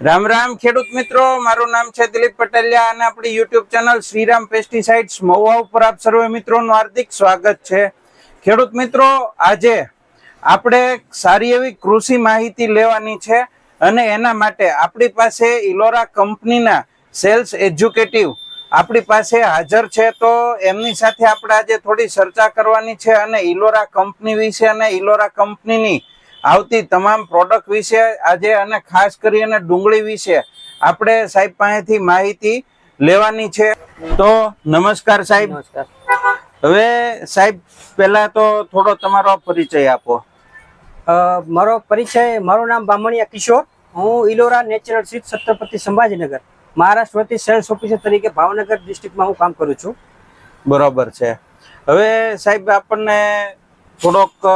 રામ રામ ખેડૂત મિત્રો, મારું નામ છે દિલીપ પટેલિયા અને આપણી YouTube channel Shriram pesticides Mahuva ઉપર આપ સર્વે મિત્રોનું હાર્દિક સ્વાગત છે. ખેડૂત મિત્રો, આજે આપણે સારી એવી કૃષિ માહિતી લેવાની છે અને એના માટે આપણી પાસે ઇલોરા કંપનીના સેલ્સ એજ્યુકેટિવ આપણી પાસે હાજર છે. તો એમની સાથે આપણે આજે થોડી ચર્ચા કરવાની છે અને ઇલોરા કંપની વિશે અને ઇલોરા કંપનીની આવતી તમામ પ્રોડક્ટ વિશે આજે અને ખાસ કરીને ડુંગળી વિશે આપણે સાહેબ પાસેથી માહિતી લેવાની છે. તો નમસ્કાર સાહેબ. નમસ્કાર. હવે સાહેબ પહેલા તો થોડો તમારો પરિચય આપો. મારો પરિચય, મારું નામ બામણિયા કિશોર. હું ઇલોરા નેચરલ સીડ છત્રપતિ સંભાજીનગર મહારાષ્ટ્ર વતી સેલ્સ ઓફિસર તરીકે ભાવનગર ડિસ્ટ્રિક્ટમાં હું કામ કરું છું. બરોબર છે. હવે સાહેબ આપણને થોડોક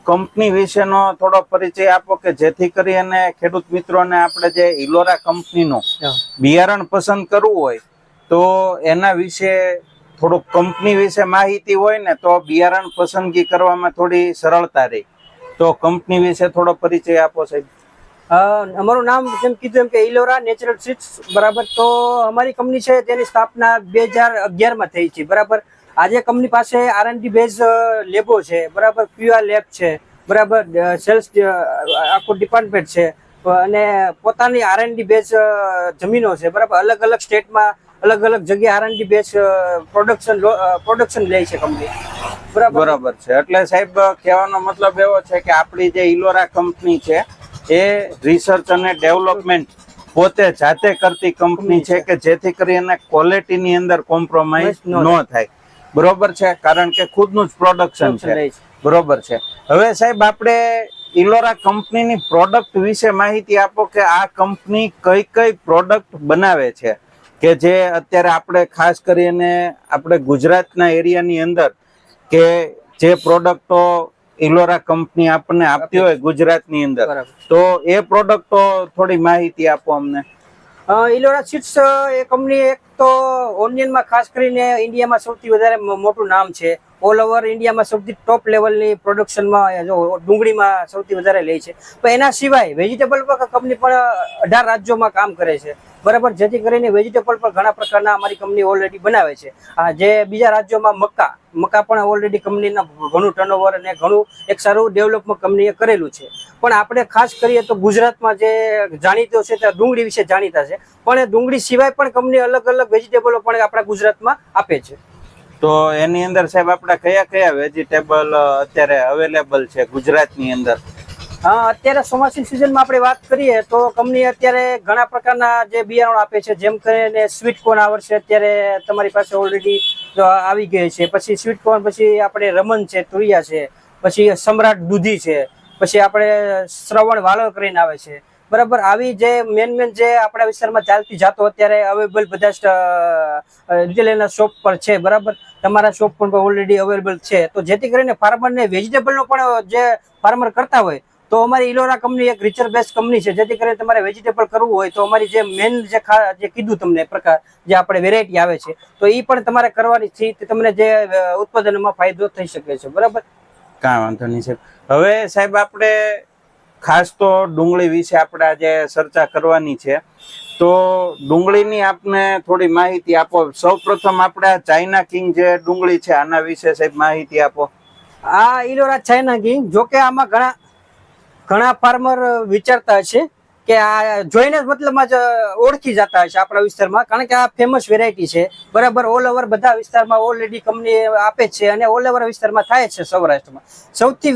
કંપની વિશેનો થોડો પરિચય આપો કે જેથી કરી અને ખેડૂત મિત્રોને આપણે જે ઇલોરા કંપનીનું બિયારણ પસંદ કરવું હોય તો એના વિશે થોડુંક કંપની વિશે માહિતી હોય ને તો બિયારણ પસંદગી કરવામાં થોડી સરળતા રહે. તો કંપની વિશે થોડો પરિચય આપો સાહેબ. અમારું નામ જેમ કીધું એમ કે ઇલોરા નેચરલ સીડ્સ, બરાબર. તો અમારી કંપની છે તેની સ્થાપના 2011માં થઈ છે, બરાબર. આજે કંપની પાસે R&D બેઝ લેબો છે, બરાબર. QA લેબ છે, બરાબર. સેલ્સ આખું ડિપાર્ટમેન્ટ છે અને પોતાની R&D બેઝ જમીનો છે, બરાબર. અલગ અલગ સ્ટેટમાં અલગ અલગ જગ્યાએ R&D બેઝ પ્રોડક્શન લે છે કંપની, બરાબર છે. એટલે સાહેબ કહેવાનો મતલબ એવો છે કે આપણી જે ઇલોરા કંપની છે એ રિસર્ચ અને ડેવલપમેન્ટ પોતે જાતે કરતી કંપની છે કે જેથી કરીને ક્વોલિટીની અંદર કોમ્પ્રોમાઇઝ ન થાય. બરોબર છે, કારણ કે ખુદનું જ પ્રોડક્શન છે. બરોબર છે. હવે સાહેબ આપણે ઇલોરા કંપનીની પ્રોડક્ટ વિશે માહિતી આપો કે આ કંપની કઈ કઈ પ્રોડક્ટ બનાવે છે કે જે અત્યારે આપણે ખાસ કરીને આપણે ગુજરાતના એરિયાની અંદર કે જે પ્રોડક્ટો ઇલોરા કંપની આપણને આપતી હોય ગુજરાતની અંદર, તો એ પ્રોડક્ટો થોડી માહિતી આપો અમને. ઇલોરા સીડ્સ એ કંપની એક તો ઓનિયનમાં ખાસ કરીને ઇન્ડિયામાં સૌથી વધારે મોટું નામ છે. ઓલ ઓવર ઇન્ડિયામાં સૌથી ટોપ લેવલની પ્રોડક્શનમાં જો ડુંગળીમાં સૌથી વધારે લે છે. પણ એના સિવાય વેજીટેબલ પર કંપની પણ 18 રાજ્યોમાં કામ કરે છે, બરાબર. જેથી કરીને વેજીટેબલ પર ઘણા પ્રકારના અમારી કંપની ઓલરેડી બનાવે છે. જે બીજા રાજ્યોમાં મકા પણ ઓલરેડી કંપનીના ઘણું ટર્નઓવર અને ઘણું એક સારું ડેવલપમેન્ટ કંપનીએ કરેલું છે. પણ આપણે ખાસ કરીએ તો ગુજરાતમાં જે જાણીતો છે તે ડુંગળી વિશે જાણીતા છે, પણ એ ડુંગળી સિવાય પણ કંપની અલગ અલગ વેજીટેબલો પણ આપણા ગુજરાતમાં આપે છે. તો એની અંદર સાહેબ આપણે કયા કયા વેજીટેબલ અત્યારે અવેલેબલ છે ગુજરાતની અંદર? અત્યારે ચોમાસી સિઝનમાં આપણે વાત કરીએ તો કંપની અત્યારે ઘણા પ્રકારના જે બિયારણો આપે છે. જેમ કરીને સ્વીટ કોર્ન આવશે, અત્યારે તમારી પાસે ઓલરેડી આવી ગઈ છે. પછી સ્વીટ કોર્ન, પછી આપણે રમન છે, તુરિયા છે, પછી સમ્રાટ દૂધી છે, પછી આપણે શ્રવણ વાલોર કરીને આવે છે, બરાબર. આવી જે મેન જે આપણા વિસ્તારમાં ચાલતી જાતો અત્યારે અવેલેબલ બધા રિટેલરના શોપ પર છે, બરાબર. તમારા શોપ પર ઓલરેડી અવેલેબલ છે. તો જેથી કરીને ફાર્મરને વેજીટેબલનો પણ જે ફાર્મર કરતા હોય તો અમારી ઇલોરા કંપની એક રિસર્ચ બેઝ કંપની છે. જેથી કરીને તમારે વેજીટેબલ કરવું હોય તો અમારી જે મેન જે કીધું તમને પ્રકાર જે આપણે વેરાયટી આવે છે તો એ પણ તમારે કરવાની છે. તમને જે ઉત્પાદનમાં ફાયદો થઈ શકે છે, બરાબર. કાંઈ વાંધો નહીં સાહેબ. હવે સાહેબ આપણે ખાસ તો ડુંગળી વિશે આપણે આજે ચર્ચા કરવાની છે. તો ડુંગળીની આપને થોડી માહિતી આપો. સૌપ્રથમ આપણે ચાઇના કિંગ જે ડુંગળી છે આના વિશે સાહેબ માહિતી આપો. આ ઇલોરા ચાઇના કિંગ, જોકે આમાં ઘણા ફાર્મર વિચારતા છે કે આ જોઈને જ મતલબમાં જ ઓળખી જતા હશે આપણા વિસ્તારમાં, કારણ કે આ ફેમસ વેરાયટી છે, બરાબર. ઓલ ઓવર બધા વિસ્તારમાં ઓલરેડી કંપની આપે છે અને ઓલ ઓવર વિસ્તારમાં થાય છે. સૌરાષ્ટ્રમાં સૌથી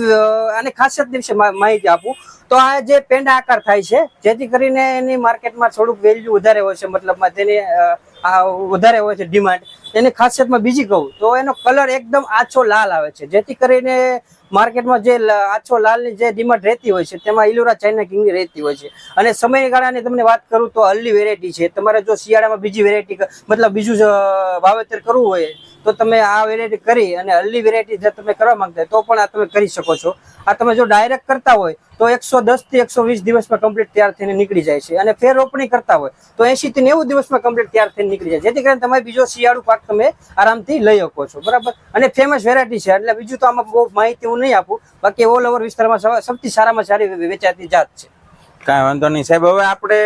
આની ખાસિયત વિશે માહિતી આપું તો આ જે પેંડા આકાર થાય છે, જેથી કરીને એની માર્કેટમાં થોડુંક વેલ્યુ વધારે હોય છે, મતલબમાં તેની વધારે હોય છે ડિમાન્ડ. એની ખાસિયતમાં બીજી કહું તો એનો કલર એકદમ આછો લાલ આવે છે, જેથી કરીને માર્કેટમાં જે આછો લાલની જે ડિમાન્ડ રહેતી હોય છે તેમાં ઇલોરા ચાઇના કિંગની રહેતી હોય છે. અને સમયગાળાની તમને વાત કરું તો અર્લી વેરાયટી છે. તમારે જો શિયાળામાં બીજી વેરાયટી મતલબ બીજું વાવેતર કરવું હોય તો તમે આ વેરાયટી કરી અને અર્લી વેરાયટી જે તમે કરવા માંગતા હોય તો પણ આ તમે કરી શકો છો. આ તમે જો ડાયરેક્ટ કરતા હોય તો 110 થી 120 દિવસમાં કમ્પ્લીટ તૈયાર થઈને નીકળી જાય છે, અને ફેર રોપણી કરતા હોય તો 80 થી 90 દિવસમાં કમ્પ્લીટ તૈયાર થઈને નીકળી જાય, જેથી કરીને તમે બીજો શિયાળુ પાક તમે આરામથી લઈ શકો છો, બરાબર. અને ફેમસ વેરાયટી છે, એટલે બીજું તો આમાં બહુ માહિતી હું નહીં આપું. બાકી ઓલ ઓવર વિસ્તારમાં સૌથી સારામાં સારી વેચાતી જાત છે. કાંઈ વાંધો નહીં સાહેબ. હવે આપણે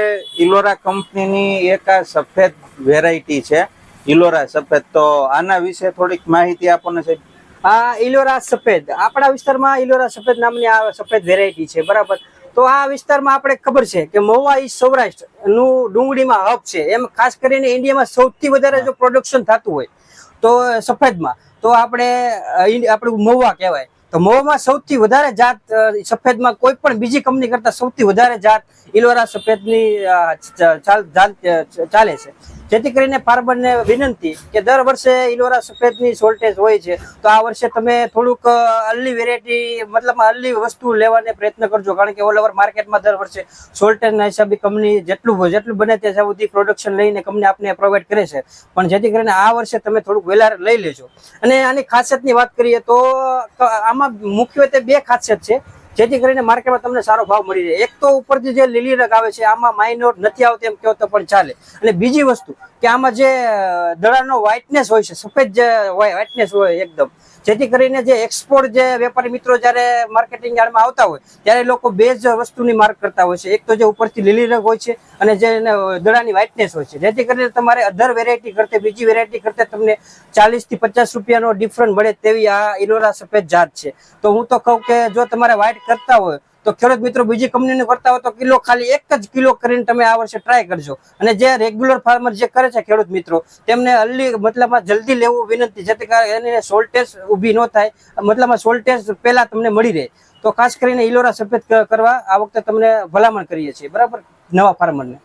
ઇલોરા કંપનીની એક આ સફેદ વેરાયટી છે, ઇલોરા સફેદ, તો આના વિશે થોડીક માહિતી આપો ને સાહેબ. આ ઇલોરા સફેદ આપણા વિસ્તારમાં ઇલોરા સફેદ નામની આ સફેદ વેરાયટી છે, બરાબર. તો આ વિસ્તારમાં આપણે ખબર છે કે મહુવા ઈ સૌરાષ્ટ્ર નું ડુંગળીમાં હબ છે. એમ ખાસ કરીને ઇન્ડિયામાં સૌથી વધારે જો પ્રોડક્શન થતું હોય તો સફેદમાં તો આપણું મહુવા કહેવાય. તો મહુવામાં સૌથી વધારે જાત સફેદમાં કોઈ પણ બીજી કંપની કરતા સૌથી વધારે જાત ઇલોરા સફેદની ચાલે છે. જેથી કરીને ફાર્મરને વિનંતી કે દર વર્ષે ઇલોરા સફેદની શોર્ટેજ હોય છે, તો આ વર્ષે તમે થોડુંક અર્લી વેરાયટી મતલબ અર્લી વસ્તુ લેવાને પ્રયત્ન કરજો. કારણ કે ઓલ ઓવર માર્કેટમાં દર વર્ષે શોર્ટેજના હિસાબે કંપની જેટલું બને ત્યાં સુધી પ્રોડક્શન લઈને કંપની આપને પ્રોવાઈડ કરે છે. પણ જેથી કરીને આ વર્ષે તમે થોડુંક વેલા લઈ લેજો. અને આની ખાસિયતની વાત કરીએ તો આમાં મુખ્યત્વે બે ખાસિયત છે જેથી કરીને માર્કેટમાં તમને સારો ભાવ મળી રહે. એક તો ઉપરથી જે લીલી રંગ આવે છે આમાં માઇનોર નથી આવતી એમ કહો તો પણ ચાલે. અને બીજી વસ્તુ કે આમાં જે દડાનો વ્હાઇટનેસ હોય છે, સફેદ જે વ્હાઇટનેસ હોય એકદમ, જેથી કરીને જે એક્સપોર્ટ જે વેપારી મિત્રો જ્યારે માર્કેટિંગ યાર્ડમાં આવતા હોય ત્યારે લોકો બે જ વસ્તુની માર્ક કરતા હોય છે. એક તો જે ઉપરથી લીલી રંગ હોય છે અને જે દડાની વ્હાઇટનેસ હોય છે. જેથી કરીને તમારે અધર વેરાયટી કરતા બીજી વેરાયટી કરતા તમને 40 થી 50 રૂપિયાનો ડિફરન્ટ મળે તેવી આ ઇલોરા સફેદ જાત છે. તો હું તો કહું કે જો તમારે વ્હાઇટ કરતા હોય તો ખેડૂત મિત્રો બીજી કંપનીનું કરતા હોય તો કિલો ખાલી એક જ કિલો કરીને તમે આ વર્ષે ટ્રાય કરજો. અને જે રેગ્યુલર ફાર્મર જે કરે છે ખેડૂત મિત્રો તેમને અર્લી મતલબમાં જલ્દી લેવું વિનંતી, જેથી કરીને એને સોલ્ટેજ ઊભી ન થાય, મતલબમાં સોલ્ટેજ પહેલા તમને મળી રહે. તો ખાસ કરીને ઇલોરા સફેદ કરવા આ વખતે તમને ભલામણ કરીએ છીએ, બરાબર, નવા ફાર્મરને.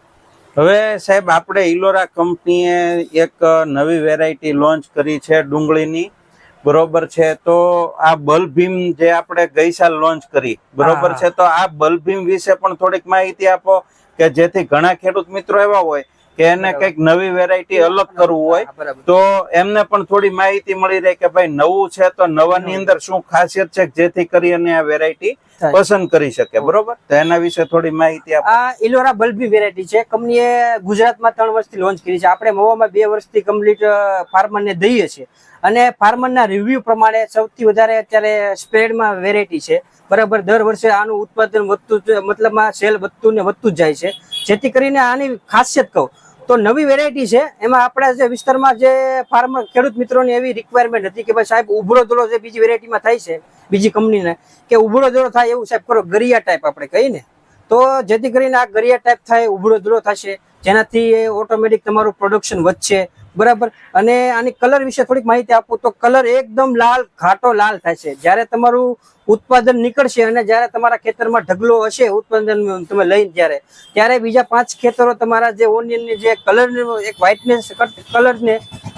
હવે સાહેબ આપણે ઇલોરા કંપનીએ એક નવી વેરાયટી લોન્ચ કરી છે ડુંગળીની, બરોબર છે. તો આ બલભીમ જે આપણે ગઈ સાલ લોન્ચ કરી, બરોબર છે, તો આ બલભીમ વિશે પણ થોડીક માહિતી આપો કે જેથી ઘણા ખેડૂત મિત્રો એવા હોય કે એને કઈક નવી વેરાયટી અલગ કરવું હોય તો એમને પણ થોડી માહિતી મળી રહે કે ભાઈ નવું છે તો નવાની અંદર શું ખાસિયત છે જેથી કરીને આ વેરાયટી પસંદ કરી શકે, બરોબર. તો એના વિશે થોડી માહિતી આપો. આ ઇલોરા બલ્બી વેરાયટી છે, કંપનીએ ગુજરાતમાં 3 વર્ષથી લોન્ચ કરી છે. આપણે મહુવામાં 2 વર્ષથી કમ્પ્લીટ ફાર્મરને દઈએ છીએ. અને ફાર્મરના રિવ્યુ પ્રમાણે સૌથી વધારે અત્યારે સ્પ્રેડમાં વેરાયટી છે, બરાબર. દર વર્ષે આનું ઉત્પાદન વધતું મતલબમાં સેલ વધતું ને વધતું જ જાય છે. જેથી કરીને આની ખાસિયત કહું તો નવી વેરાયટી છે. એમાં આપણા જે વિસ્તારમાં જે ફાર્મર ખેડૂત મિત્રોની એવી રિક્વાયરમેન્ટ હતી કે ભાઈ સાહેબ ઉભરો દોડો જે બીજી વેરાયટીમાં થાય છે બીજી કંપનીને કે ઉભરો દોડો થાય એવું સાહેબ કરો, ગરિયા ટાઈપ આપણે કહીએ ને, તો જેથી કરીને આ ગરિયા ટાઈપ થાય, ઉભરો દોડો થશે, જેનાથી ઓટોમેટિક તમારું પ્રોડક્શન વધશે, બરાબર. અને આની કલર વિશે થોડીક માહિતી આપું તો કલર એકદમ લાલ, ઘાટો લાલ થાય છે. જ્યારે તમારું ઉત્પાદન નીકળશે અને જ્યારે તમારા ખેતરમાં ઢગલો હશે ઉત્પાદન તમે લઈને ત્યારે બીજા 5 ખેતરો તમારા જે ઓનિયનની જે કલર એક વ્હાઇટનેસ કલરને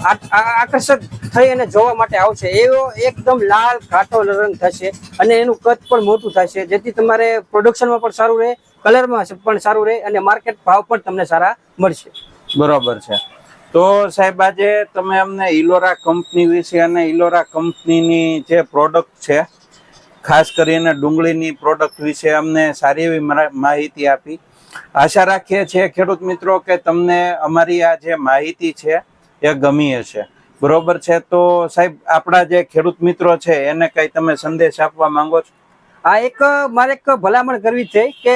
આકર્ષક થઈ અને જોવા માટે આવશે. એવો એકદમ લાલ ઘાટો રંગ થશે અને એનું કદ પણ મોટું થશે, જેથી તમારે પ્રોડક્શનમાં પણ સારું રહે, કલરમાં પણ સારું રહે અને માર્કેટ ભાવ પણ તમને સારા મળશે, બરોબર છે. તો સાહેબ આજે તમે અમને ઇલોરા કંપની વિશે અને ઇલોરા કંપનીની જે પ્રોડક્ટ છે ખાસ કરીને ડુંગળીની પ્રોડક્ટ વિશે અમને સારી એવી માહિતી આપી. આશા રાખીએ છીએ ખેડૂત મિત્રો કે તમને અમારી આ જે માહિતી છે એ ગમી હશે, બરોબર છે. તો સાહેબ આપણા જે ખેડૂત મિત્રો છે એને કઈ તમે સંદેશ આપવા માંગો છો? મારે એક ભલામણ કરવી છે કે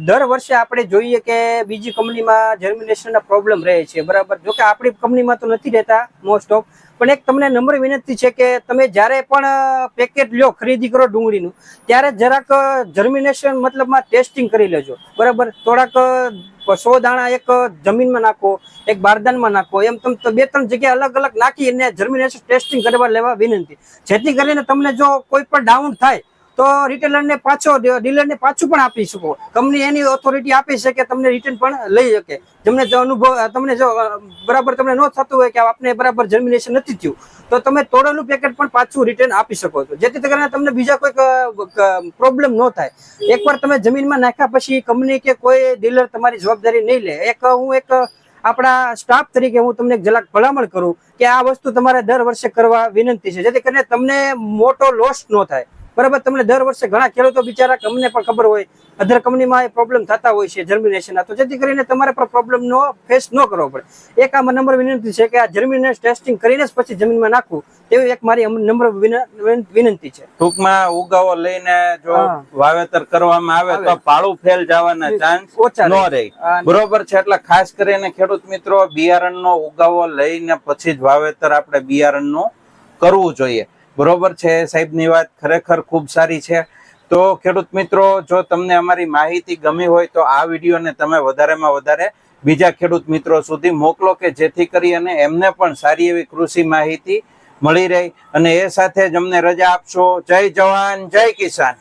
દર વર્ષે આપણે જોઈએ કે બીજી કંપનીમાં જર્મિનેશનના પ્રોબ્લેમ રહે છે, બરાબર. જોકે આપણી કંપનીમાં તો નથી રહેતા મોસ્ટ ઓફ, પણ એક તમને નમ્ર વિનંતી છે કે તમે જ્યારે પણ પેકેટ લ્યો, ખરીદી કરો ડુંગળીનું, ત્યારે જરાક જર્મિનેશન મતલબમાં ટેસ્ટિંગ કરી લેજો, બરાબર. થોડાક 100 દાણા એક જમીનમાં નાખો, એક બારદાનમાં નાખો, એમ તમે 2-3 જગ્યાએ અલગ અલગ નાખી અને જર્મિનેશન ટેસ્ટિંગ કરવા લેવા વિનંતી. જેથી કરીને તમને જો કોઈ પણ ડાઉન થાય તો રિટેલરને ડીલરને પાછું પણ આપી શકો. કંપની એની ઓથોરિટી આપી છે કે તમને રિટર્ન પણ લઈ શકે. તમને જો અનુભવ તમને જો બરાબર તમને ન થતું હોય કે આપને બરાબર જર્મિનેશન નથી થયું તો તમે તોડેલું પેકેટ પણ પાછું રિટર્ન આપી શકો છો, જેથી કરીને તમને બીજા કોઈ પ્રોબ્લેમ ન થાય. એકવાર તમે જમીનમાં નાખ્યા પછી કંપની કે કોઈ ડીલર તમારી જવાબદારી નહીં લે. હું આપણા સ્ટાફ તરીકે હું તમને જરાક ભલામણ કરું કે આ વસ્તુ તમારે દર વર્ષે કરવા વિનંતી છે, જેથી કરીને તમને મોટો લોસ ન થાય. બરાબર. તમને દર વર્ષે ઘણા ખેડૂતો બિચારા, અમને પણ ખબર હોય, અધર કંપનીમાં પ્રોબ્લેમ થતા હોય છે જર્મિનેશનના, તો જેથી કરીને તમારે પણ પ્રોબ્લેમ નો ફેસ ન કરવો પડે. એક આ નંબર વિનંતી છે કે આ જર્મિનેશન ટેસ્ટિંગ કરીને જ પછી જમીનમાં નાખવું, તેવી એક મારી નંબર વિનંતી છે. ટૂંકમાં ઉગાવો લઈને જો વાવેતર કરવામાં આવે તો પાળું ફેલ જવાના ચાન્સ ઓછા ન રહે. બરોબર છે. એટલે ખાસ કરીને ખેડૂત મિત્રો બિયારણનો ઉગાવો લઈને પછી જ વાવેતર આપણે બિયારણનું કરવું જોઈએ. બરોબર છે. સાહેબની વાત ખરેખર ખૂબ સારી છે. તો ખેડૂત મિત્રો, જો તમને અમારી માહિતી ગમી હોય તો આ વિડીયોને તમે વધારેમાં વધારે બીજા ખેડૂત મિત્રો સુધી મોકલો કે જેથી કરી અને એમને પણ સારી એવી કૃષિ માહિતી મળી રહે. અને એ સાથે જ અમને રજા આપશો. જય જવાન, જય કિસાન.